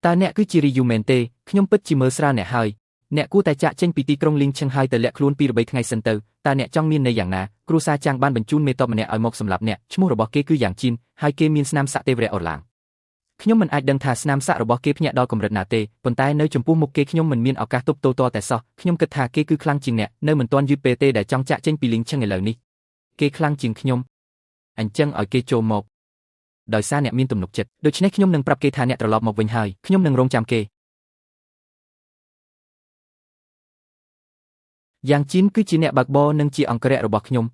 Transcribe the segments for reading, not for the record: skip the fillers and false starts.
ตาเนี่ยคือจิริยูเมนเต้ขยมปิดจิเมอร์สราเนี่ยหายเนี่ยกูแต่จะเจงปีตีกรงลิงเชียงไฮแต่เละคล้วนปีระเบิดไงเซนเตอร์ตาเนี่ยจ้องมีนในอย่างน่ะครูซาจางบ้านบรรจุนเมตอบมันเนี่ยเอาหมกสำหรับเนี่ยชั่วโมงระบบเกคืออย่างจีนไฮเกมีนสนามสะเตเวรออร์ลางขยมมันอาจดังทาสนามสะระบบเกพเนี่ยดอกกำเริดนาเตปนใต้เนื้อจมพูมุกเกขยมมันมีนเอาการตบโตแต่ซอขยมกระทาเกคือคลังจริงเนี่ยเนื้อเหมือนตอนยูเปเต้แต่จ้องจะเจงปีลิงเชียงไงเหล่านี้เกคลังจริงขยมอันเจังเอาเกโจมกโดยซาเนี่ยมีนตุ่มหนุกเจ็ดโดยเฉพาะขยมหนึ่งปรับเกทาเนี่ยตลอดหมกเวงไฮขยมหนึ่งรงจำเกอย่างจีนคือจีเนี่ยบักบอนึ่งจีอังกฤษระบบขยม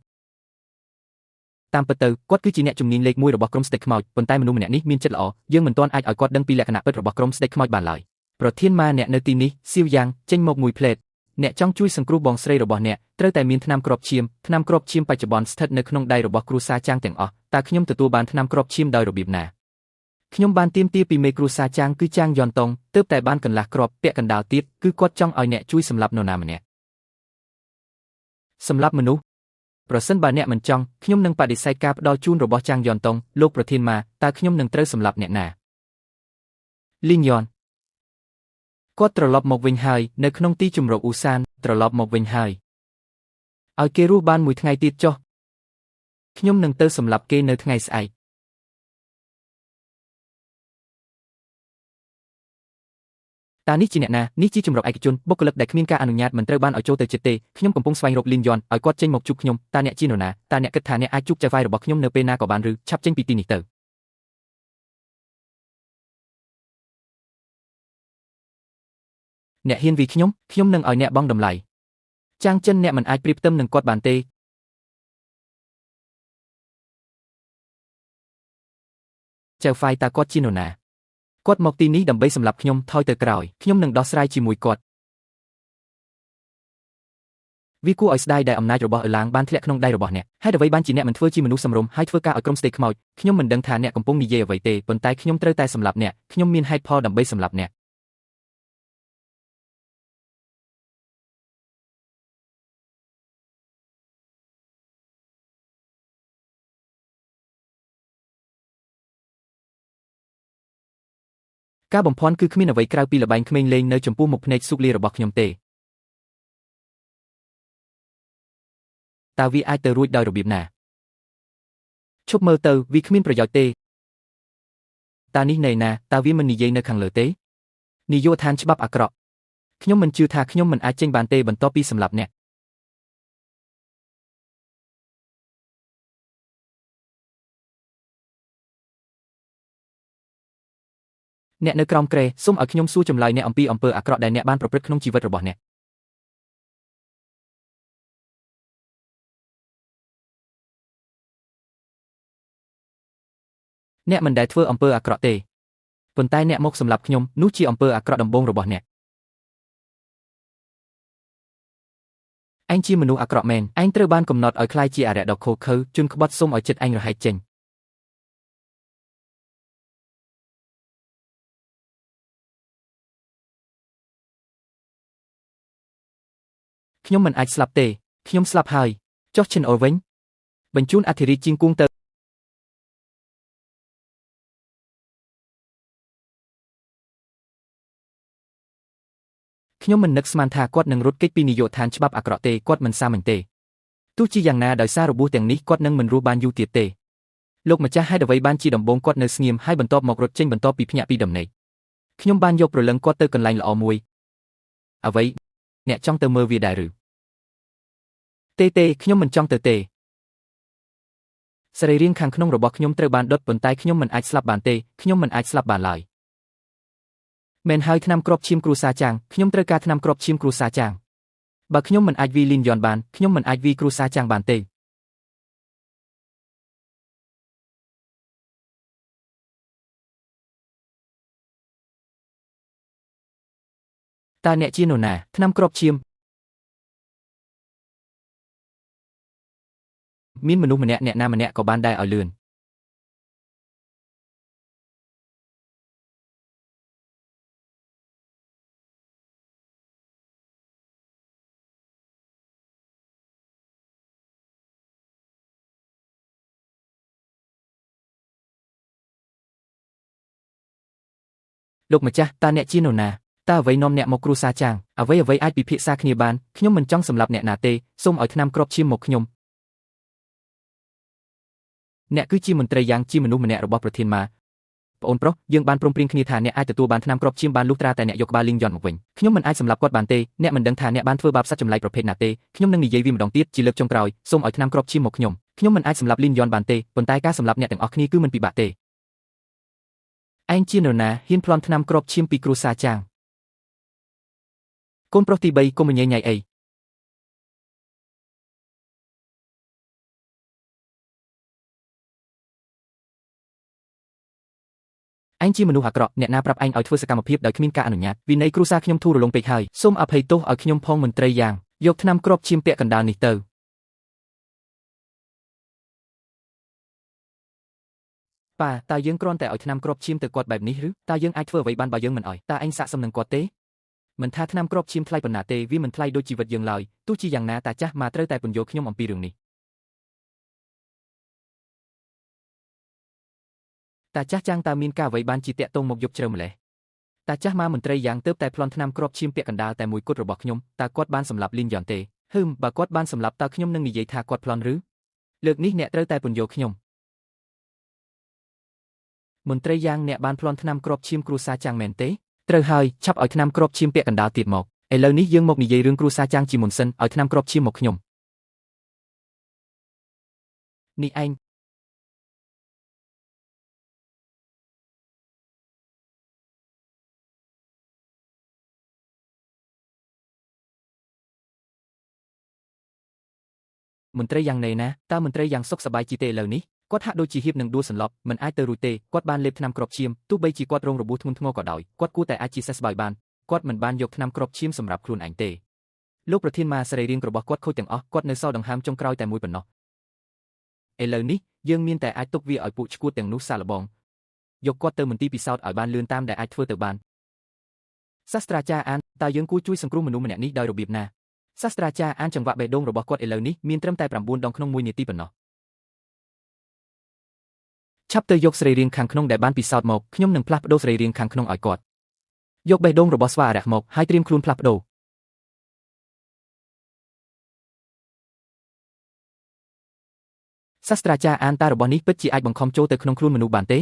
ตามประตูกอดคือจีเนี่ยจุ่มนินเล็กมวยระบบกรมสเต็กขมอยปนใต้มนุษย์เนี่ยนี่มีนจัดหล่อยังเหมือนตอนไอ้กอดดังปีแหลกขณะเปิดระบบกรมสเต็กขมอยบานเลยโปรดเทียนมาเนี่ยในตีนี้ซิวยางเจงหมกมวยเพลทเนี่ยจ้องช่วยสังครูบองสเรระบบเนี่ยเตอแต่มีนทนามกรอบเชียมทนามกรอบเชียมปัจจุบันสถิตในขนมได้ระบบครูซาจางแต่งอแต่ขยมตัวบานทนามกรอบเชียมโดยระบีบนาขยมบานเตียมปีเมครูซาจางคือจางยอนตงเติบแต่บานกันละกรอบเปียกันดาวติดคือกอดจ้องเอาเนี่ยช่วยสำหรับโนนามันเนี่ยสำหรับมนุษย์ประสิทธิ์บานเนี่ยมันจ้องขยมหนึ่งปฏิเสธการดอจูนระบบจางยอนตงโลกประเทศมาแต่ขยมหนึ่งเตอสำหรับเนี่ยนาลิงยอนก็ตรลบหมกเวงไฮในขนมตีจุ่มรบอุซานตรลบหมกเวงไฮเอาเกรูบานมวยทั้งไงติดจ่อขยมหนึ่งเตอสำหรับเกในทั้งไงสไอตานี่จีเนี่ยนะนี่จีจุ่มรบไอกิจุนบกเลิกได้ขมิ้นการอนุญาตมันเตอบ้านเอาโจเตจิเตขยมกำปงสวายรบลินยอนเอากอดเจงหมกจุกขยมตาเนี่ยจีโนนาตาเนี่ยกึศธาเนี่ยไอจุกจะไฟระบบขยมเนเปนากับบานหรือชับเจงปีตีนิเตอเนี่ยเฮียนวีขยมหนึ่งเอาเนี่ยบ้องดำไหลจางเจนเนี่ยมันไอปริบเติมหนึ่งกอดบานเตเจ้าไฟตากอดจีโนนากอดหมกตีนี้ดำใบสำหรับขยมทอยเตอกรอยขยมหนึ่งดอสไรจีมวยกอดวิกูไอส์ได้อำนาจระบบล้างบ้านที่เล็กขนมได้ระบบเนี่ยให้เดไว้บ้านจีเนี่ยมันเฟื่อจีมนุษย์สมรมให้เฟื่อการเอากรมสเต็กขมอยขยมมันดังทานเนี่ยกำปงนิเยไว้เตปนใต้ขยมเตอแต่สำหรับเนี่ยขยมมีนให้พอดำใบสำหรับเนี่ยการบ่มพรคือขมิ้นเอาไว้กลายปีละใบขมิ้นเลงในจมพูหมกในสุกเลียระบบขยมเตตาวีไอเตอรุ่ยดาวระเบียบนาชบเมอเตอวีขมิ้นประโยชน์เตตานี้ในนาตาวีมันนิเยในขังเหลือเตนิโยทานฉบับอักระขยมมันจือทาขยมมันอาเจงบานเตบรรทอปีสำหรับเนี่ยในกรอมเกรส้มเอาขยมสู้จำลายเนี่ยอมปีอมเปออักระได้เนี่ยบ้านประพฤติขนมชีวิตระบบเนี่ยมันได้เฟื่ออมเปออักระเตปนใต้เนี่ยมกสำหรับขยมนู้จีอมเปออักระดำบงระบบเนี่ยอันจีมนุษย์อักระแมนอันเตอร์บ้านกำหนดเอาคลายจีอาระดอกโคเขาจุนขบดส้มเอาจิตอันระหายเจงขยมมันไอสลับเตขยมสลับหายจอกเชนโอเวงบรรจุนอัธิริจิงกุ้งเตอขยมมันนึกสมานทากอดหนึ่งรถเก็ตปีนิโยทานฉบับอักระเตกอดมันซามันเตตู้จีอย่างนาโดยซาระบุแต่งนี้กอดหนึ่งมันรูบานยูเตียเตโลกมันจะให้เดไว้บ้านจีดำบงกอดเนสเงียมให้บรรทอบหมกรถเจงบรรทอบปีพญาปีดำในขยมบ้านยกประเลิงกอดเตอกันไลน์ละอมวยเอาไว้เนี่ยจ้องเตอเมอร์วีได้หรือเตขยมมันจ้องเตสรีเรียงขังขนมระบบขยมเตอร์บานดดปนใต้ขยมมันไอสลับบานเตขยมมันไอสลับบานลายแมนไฮทนำกรอบชิมกรูซาจางขยมเตอร์การทนำกรอบชิมกรูซาจางบักขยมมันไอวีลินยอนบานขยมมันไอวีกรูซาจางบานเตตาเนี่ยจีโนนาทนำกรอบชิมมินมนุษย์มันเนี่ยนามันเนี่ยก็บ้านได้เอาเลือน លោកម្ចាស់តើអ្នកជានរណាតើអ្វីនាំអ្នកមកគ្រួសារចាងអ្វីអាចពិភាក្សាគ្នាបានខ្ញុំមិនចង់សម្លាប់អ្នកណាទេសូមឲ្យថ្នាំគ្រាប់ឈាមមកខ្ញុំអ្នកគឺជាមន្ត្រីយ៉ាងជាមនុស្សម្នាក់របស់ប្រធានម៉ាប្អូនប្រុសយើងបានព្រមព្រៀងគ្នាថាអ្នកអាចទទួលបានថ្នាំគ្រាប់ឈាមបានលុះត្រាតែអ្នកយកក្បាលលីងយ៉នមកវិញខ្ញុំមិនអាចសម្លាប់គាត់បានទេអ្នកមិនដឹងថាអ្នកបានធ្វើបាបសត្វចម្លែកប្រភេទណាទេខ្ញុំនឹងនិយាយវាម្ដងទៀតជាលើកចុងក្រោយសូមឲ្យថ្នាំគ្រាប់ឈាមមកខ្ញុំមិនអាចសម្លាប់លីងយ៉នបានទេប៉ុន្តែការសម្លាប់អ្នកទាំងអស់គ្នាគឺមិនពិបាកទេឯងជានរណាហ៊ានប្លន់ថ្នាំគ្រាប់ឈាមពីគ្រួសារចាងកូនប្រុសទី3កុំញ៉ៃញ៉ៃអីឯងជាមនុស្សអាក្រក់អ្នកណាប្រាប់ឯងឲ្យធ្វើសកម្មភាពដោយគ្មានការអនុញ្ញាតវិន័យគ្រួសារខ្ញុំធូររលុងពេកហើយសូមអភ័យទោសឲ្យខ្ញុំផងមន្ត្រីយ៉ាងយកថ្នាំគ្រាប់ឈាមពាក់កណ្ដាលនេះទៅប៉ាតើយើងគ្រាន់តែឲ្យថ្នាំគ្រាប់ឈាមទៅគាត់បែបនេះឬតើយើងអាចធ្វើអ្វីបានបើយើងមិនឲ្យតើឯងស័ក្តិសមនឹងគាត់ទេមិនថាថ្នាំគ្រាប់ឈាមថ្លៃប៉ុណ្ណាទេវាមិនថ្លៃដូចជីវិតយើងឡើយទោះជាយ៉ាងណាតាចាស់មកត្រូវតែពន្យល់ខ្ញុំអំពីរឿងនេះតាចាស់ចាំងតើមានការអ្វីបានជាតាក់ទងមកយប់ជ្រៅម្លេះតាចាស់មកមន្ត្រីយ៉ាងទៅតែប្លន់ថ្នាំគ្រាប់ឈាមពាក់កណ្ដាលតែមួយគត់របស់ខ្ញុំតើគាត់បានសម្លាប់លីនយ៉នទេបើគាត់បានសម្លាប់តើខ្ញុំនឹងនិយាយថាគាត់ប្លន់ឬលើកនេះអ្នកត្រូវតែពន្យល់ខ្ញុំមន្ត្រីយ៉ាងអ្នកបានប្លន់ថ្នាំគ្រាប់ឈាមគ្រួសារចាំងមែនទេត្រូវហើយឆាប់ឲ្យថ្នាំគ្រាប់ឈាមពាក់កណ្ដាលទៀតមកឥឡូវនេះយើងមកនិយាយរឿងគ្រួសារចាំងជាមុនសិនឲ្យថ្នាំគ្រាប់ឈាមមកខ្ញុំនេះឯងមន្ត្រីយ៉ាងណែណាតើមន្ត្រីយ៉ាងសុខសប្បាយជីទេឥឡូវនេះគាត់ហាក់ដូចជាហៀបនឹងដួលសន្លប់មិនអាចទៅរួចទេគាត់បានលេបថ្នាំគ្រាប់ឈាមទោះបីជាគាត់រងរបួសធ្ងន់ធ្ងរក៏ដោយគាត់គួរតែអាចជាសះស្បើយបានគាត់មិនបានយកថ្នាំគ្រាប់ឈាមសម្រាប់ខ្លួនឯងទេលោកប្រធានម៉ាសរីរាង្គរបស់គាត់ខូចទាំងអស់គាត់នៅសល់ដង្ហើមចុងក្រោយតែមួយប៉ុណ្ណោះឥឡូវនេះយើងមានតែអាចទុកវាឲ្យពួកឈួតទាំងនោះសាឡបងយកគាត់ទៅមន្ទីរពិសោធន៍ឲ្យបានលឿនតាមដែលអាចធ្វើទៅបានសាស្ត្រាចារ្យអានតើយើងគួរជួយសង្គ្រោះមនុស្សម្នាក់នេះដោយរបៀបណាសាស្ត្រាចារ្យអានចង្វាក់បេះដូងរបស់គាត់ឥឡូវនេះមានត្រឹមតែ9ដងក្នុង1នាទីប៉ុណ្ណោះឆាប់ទៅយកសរីរាង្គខាងក្នុងដែលបានពិសោធន៍មកខ្ញុំនឹងផ្លាស់ប្ដូរសរីរាង្គខាងក្នុងឲ្យគាត់យកបេះដូងរបស់ស្វាអារក្សមកហើយត្រៀមខ្លួនផ្លាស់ប្ដូរសាស្ត្រាចារ្យអានតើរបស់នេះពិតជាអាចបង្ខំចូលទៅក្នុងខ្លួនមនុស្សបានទេ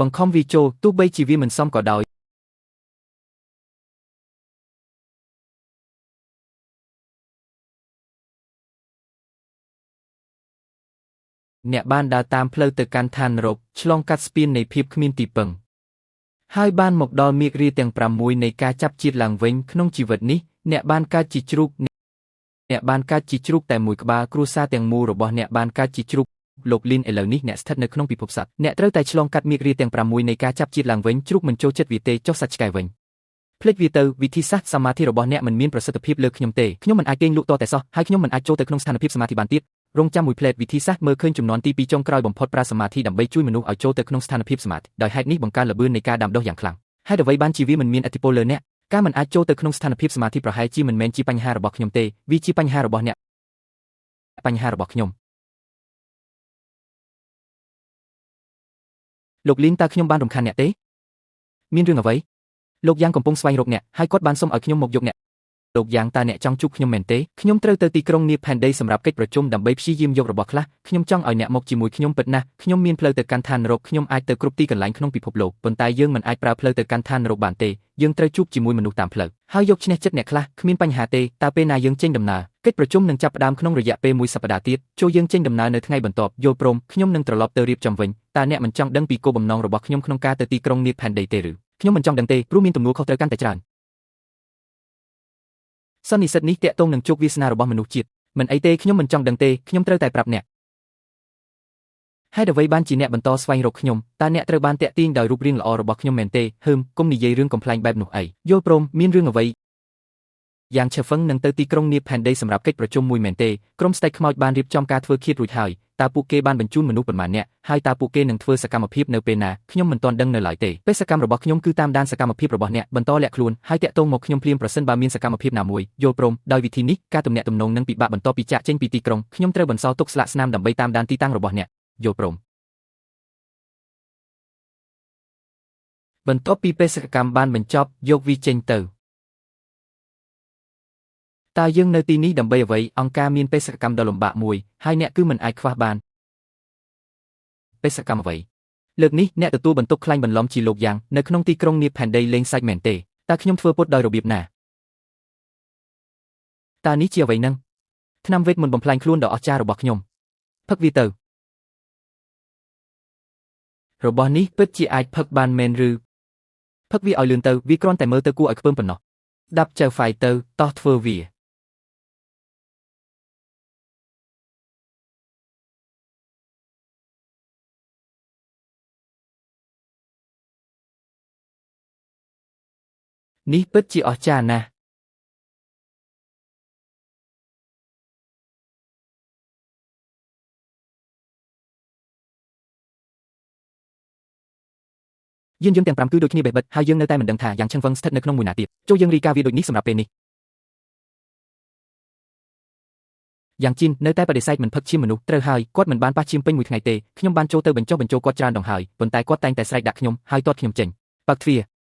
បង្ខំវាចូលទោះបីជាវាមិនសមក៏ដោយអ្នកបានដើរតាមផ្លូវទៅកាន់ឋាននរកឆ្លងកាត់ស្ពាននៃភាពគ្មានទីពឹងហើយបានមកដល់មាគ៌ាទាំង6នៃការចាប់ជាតិឡើងវិញក្នុងជីវិតនេះអ្នកបានកើតជាជ្រូកតែមួយក្បាលគ្រួសារទាំងមូលរបស់អ្នកបានកើតជាជ្រូកលោកលីនឥឡូវនេះអ្នកស្ថិតនៅក្នុងពិភពសត្វអ្នកត្រូវតែឆ្លងកាត់មាគ៌ាទាំង6នៃការចាប់ជាតិឡើងវិញជ្រូកមិនចូលចិត្តវាទេចុះសាច់ឆ្កែវិញភ្លេចវាទៅវិធីសាស្ត្រសមាធិរបស់អ្នកមិនមានប្រសិទ្ធភាពលើខ្ញុំទេខ្ញុំមិនអាចគេងលក់តតែសោះហើយខ្ញុំមិនអាចចូលទៅក្នុងស្ថានភាពសមាធិបានទៀតរងចាំមួយផ្លែតវិធីសាស្ត្រមើលឃើញចំនួនទី2ចុងក្រោយបំផុតប្រើសមាធិដើម្បីជួយមនុស្សឲ្យចូលទៅក្នុងស្ថានភាពសមាធិដោយហេតុនេះបង្កើនល្បឿននៃការដាំដុះយ៉ាងខ្លាំងហេតុអ្វីបានជាវាមិនមានឥទ្ធិពលលើអ្នកការមិនអាចចូលទៅក្នុងស្ថានភាពសមាធិប្រហែលជាមិនមែនជាបញ្ហារបស់ខ្ញុំទេវាជាបញ្ហារបស់អ្នកបញ្ហារបស់ខ្ញុំលោកលីនតើខ្ញុំបានរំខានអ្នកទេមានរឿងអ្វីលោកយ៉ាងកំពុងស្វែងរកអ្នកហើយគាត់បានសុំឲ្យខ្ញុំមកយកអ្នកលោកយ៉ាងតើអ្នកចង់ជួបខ្ញុំមែនទេខ្ញុំត្រូវទៅទីក្រុងនីផែនដីសម្រាប់កិច្ចប្រជុំដើម្បីព្យាយាមយករបស់ខ្លះខ្ញុំចង់ឲ្យអ្នកមកជាមួយខ្ញុំពិតណាស់ខ្ញុំមានផ្លូវទៅកាន់ឋាននរកខ្ញុំអាចទៅគ្រប់ទីកន្លែងក្នុងពិភពលោកប៉ុន្តែយើងមិនអាចប្រើផ្លូវទៅកាន់ឋាននរកបានទេយើងត្រូវជួបជាមួយមនុស្សតាមផ្លូវហើយយកឈ្នះចិត្តអ្នកខ្លះគ្មានបញ្ហាទេតើពេលណាយើងចេញដំណើរកិច្ចប្រជុំនឹងចាប់ផ្ដើមក្នុងរយៈពេល1សប្តាហ៍ទៀតចូលយើងចេញដំណើរនៅថ្ងៃបន្ទាប់យល់ព្រមខ្ញុំនឹងត្រឡប់ទៅរៀបចំវិញតើអ្នកមិនចង់ដឹងពីគោលបំណងរបស់ខ្ញុំក្នុងការទៅទីក្រុងនីផែនដីទេឬខ្ញុំមិនចង់ដឹងទេព្រោះមានទំនួលខុសត្រូវកាន់តែច្រើនសន្និសីទនេះតាក់ទងនឹងជោគវាសនារបស់មនុស្សជាតិមិនអីទេខ្ញុំមិនចង់ដឹងទេខ្ញុំត្រូវតែប្រាប់អ្នកហេតុអ្វីបានជាអ្នកបន្តស្វែងរកខ្ញុំតើអ្នកត្រូវបានតាក់ទាញដោយរូបរាងល្អរបស់ខ្ញុំមែនទេកុំនិយាយរឿងកំ pl ែងបែបនោះអីយល់ព្រមមានរឿងអ្វីយ៉ាងឆេហ្វឹងនឹងទៅទីក្រុងនីផែនដីសម្រាប់កិច្ចប្រជុំមួយមែនទេក្រុមស្ដេចខ្មោចបានរៀបចំការធ្វើឃាតរួចហើយតើពួកគេបានបញ្ជូនមនុស្សប៉ុន្មានអ្នកហើយតើពួកគេនឹងធ្វើសកម្មភាពនៅពេលណាខ្ញុំមិនទាន់ដឹងនៅឡើយទេបេសកកម្មរបស់ខ្ញុំគឺតាមដានសកម្មភាពរបស់អ្នកបន្តលាក់ខ្លួនហើយតាក់ទងមកខ្ញុំភ្លាមប្រសិនបើមានសកម្មភាពណាមួយយល់ព្រមដោយវិធីនេះការទំនាក់ទំនងនឹងពិបាកបន្ទាប់ពីចាក់ចេញពីទីក្រុងខ្ញុំត្រូវបន្សល់ទុកស្លាកស្នាមដើម្បីតាមដានទីតាំងរបស់អ្នកយល់ព្រម បន្ទាប់ពីបេសកកម្មបានបញ្ចប់យកវាចេញទៅតើយើងនៅទីនេះដើម្បីអ្វីអង្គការមានបេសកកម្មដ៏លំបាកមួយហើយអ្នកគឺមិនអាចខ្វះបានបេសកកម្មអ្វីលើកនេះអ្នកទទួលបន្ទុកខ្លាញ់បន្លំជាលោកយ៉ាងនៅក្នុងទីក្រុងនាផែនដីលេងសាច់មែនទេតើខ្ញុំធ្វើពុតដោយរបៀបណាតើនេះជាអ្វីនឹងថ្នាំវេទមន្តបំផ្លាញខ្លួនដ៏អស្ចារ្យរបស់ខ្ញុំផឹកវាទៅរបស់នេះពិតជាអាចផឹកបានមែនឬផឹកវាឲ្យលឿនទៅវាគ្រាន់តែមើលទៅគួរឲ្យខ្ពើមប៉ុណ្ណោះដាប់ចៅហ្វាយទៅតោះធ្វើវានេះពិតជាអស្ចារ្យណាស់យានយន្តទាំង5គឺដូចគ្នាបេះបិទហើយយើងនៅតែមិនដឹងថាយ៉ាងឆឹងវឹងស្ថិតនៅក្នុងមួយណាទៀតចូលយើងរីកាវាដូចនេះសម្រាប់ពេលនេះយ៉ាងជីននៅតែបដិសេធមិនផឹកឈាមមនុស្សត្រូវហើយគាត់មិនបានប៉ះឈាមពេញមួយថ្ងៃទេខ្ញុំបានចូលទៅបញ្ចុះបញ្ចូលគាត់ច្រើនដងហើយប៉ុន្តែគាត់តែងតែស្រែកដាក់ខ្ញុំហើយទាត់ខ្ញុំចេញបើកទ្វារ